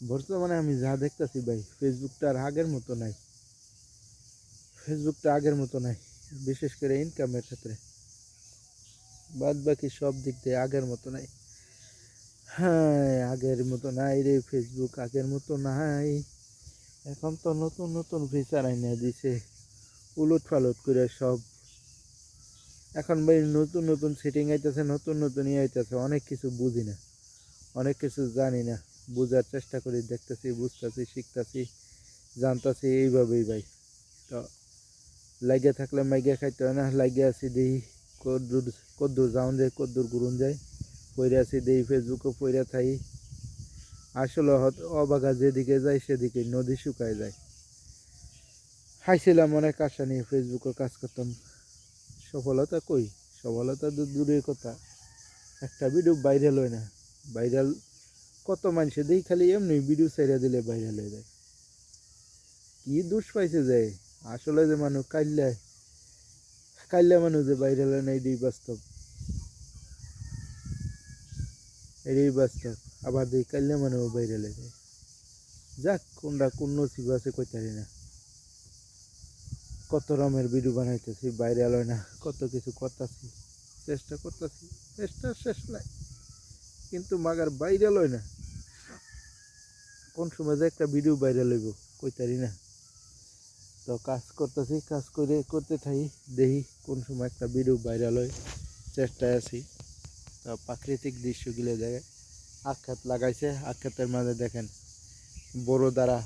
বর্তমানে আমি যা দেখতেছি ভাই, ফেসবুকটা আর আগের মতো নাই। ফেসবুকটা আগের মতো নাই, বিশেষ করে ইনকামের ক্ষেত্রে। বাদ বাকি সব দিক দিয়ে আগের মতো নাই। হ্যাঁ, আগের মতো নাই রে, ফেসবুক আগের মতো নাই। এখন তো নতুন নতুন ফিচার আইনা দিছে, উলট পালট করে সব। এখন ভাই নতুন নতুন সেটিং আইতেছে, নতুন নতুন আইতেছে, অনেক কিছু বুঝি না, অনেক কিছু জানি না। বুঝার চেষ্টা করি, দেখতেছি, বুঝতেছি, শিখতেছি, জানতাছি, এইভাবেই ভাই। তো লাগিয়ে থাকলে মাইগে খাইতে হয় না, লাগিয়ে আছি দেখি কদ্দূর কদ্দূর যাওন যায়, কদ্দূর ঘুরুন যায়। পইরে আছি দেখি ফেসবুকে পইরা থাই। আসলে অবাগা যেদিকে যায় সেদিকে নদী শুকায় যায়। হাইছিলাম অনেক আশা নিয়ে ফেসবুকে কাজ করতাম, সফলতা কই? সফলতা তো দূরের কথা, একটা ভিডিও ভাইরাল হয় না। ভাইরাল কত মানুষে দেখি খালি এমনি ভিডিও ছেড়ে দিলে ভাইরাল হয়ে যায়। কি দোষ পাইছে যায়? আসলে যে মানুষ কাইল্লায় কাইল্লা মানুষ যে ভাইরাল হয় না, এটাই বাস্তব, এটাই বাস্তব। আবার দেখি কাইল্লা মানুষ ভাইরাল হয়ে যায়। যাক, কোনটা কোন নসিব আছে কইতারি না। কত রকমের ভিডিও বানাইতেছি, ভাইরাল হয় না, কত কিছু করতেছি, চেষ্টা করতেছি, চেষ্টা শেষ নাই, কিন্তু মাগার ভাইরাল হয় না। কোন সময় যে একটা ভিডিও ভাইরাল হইব কইতারি না। তো কাজ করতেছি, কাজ করে করতে থাকি, দেখি কোন সময় একটা ভিডিও ভাইরাল হয়, চেষ্টায় আছি। তো প্রাকৃতিক দৃশ্যগুলো দেখে আখ লাগাইছে, আখেতের মাঝে দেখেন বড় দ্বারা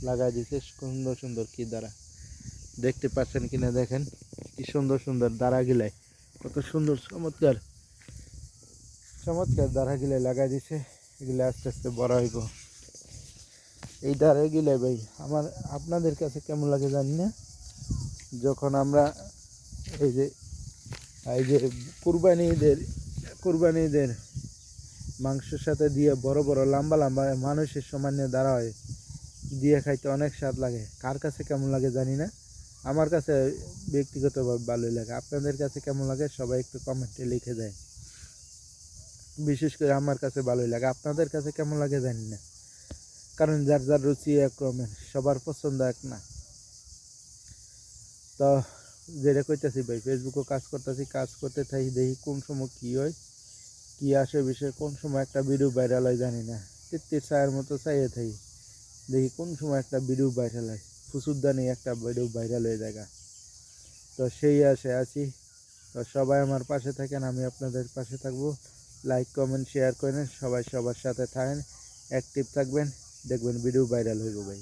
লাগাই দিছে, সুন্দর সুন্দর কি দ্বারা দেখতে পাচ্ছেন কিনা দেখেন, কি সুন্দর সুন্দর দ্বারা গিলাই, কত সুন্দর চমৎকার চমৎকার দ্বারা গিলাই লাগাই দিছে। এগুলো আস্তে আস্তে বড় হইব। এই দ্বারা গিলাই ভাই আমার আপনাদের কাছে কেমন লাগে জানি না, যখন আমরা এই যে এই যে কুরবানি ঈদের মাংসের সাথে দিয়ে বড় বড় লম্বা লম্বা মানুষের সমান নিয়ে দাঁড়া হয়, দিয়ে খাইতে অনেক স্বাদ লাগে। কার কাছে কেমন লাগে জানি না, আমার কাছে ব্যক্তিগতভাবে ভালোই লাগে। আপনাদের কাছে কেমন লাগে সবাই একটু কমেন্টে লিখে দেয়। বিশেষ করে আমার কাছে ভালোই লাগে, আপনাদের কাছে কেমন লাগে জানি না, কারণ যার যার রুচি এক রকমের, সবার পছন্দ এক না। তো যেটা কইতেছি ভাই, ফেসবুকে কাজ করতেছি, কাজ করতে থাকি, দেখি কোন সময় কী হয়, কী আসে বিষয়, কোন সময় একটা ভিডিও ভাইরাল হয় জানি না। তিত্তির ছায়ের মতো চাইয়ে থাকি, দেখি কোন সময় একটা ভিডিও ভাইরাল হয়, ফুসুদ্দানি একটা ভিডিও ভাইরাল হয়ে যায়। তো সেই আশে আছি। তো সবাই আমার পাশে থাকেন, আমি আপনাদের পাশে থাকবো। লাইক কমেন্ট শেয়ার করেন, সবাই সবার সাথে থাকেন, অ্যাক্টিভ থাকবেন, দেখবেন ভিডিও ভাইরাল হইব ভাই।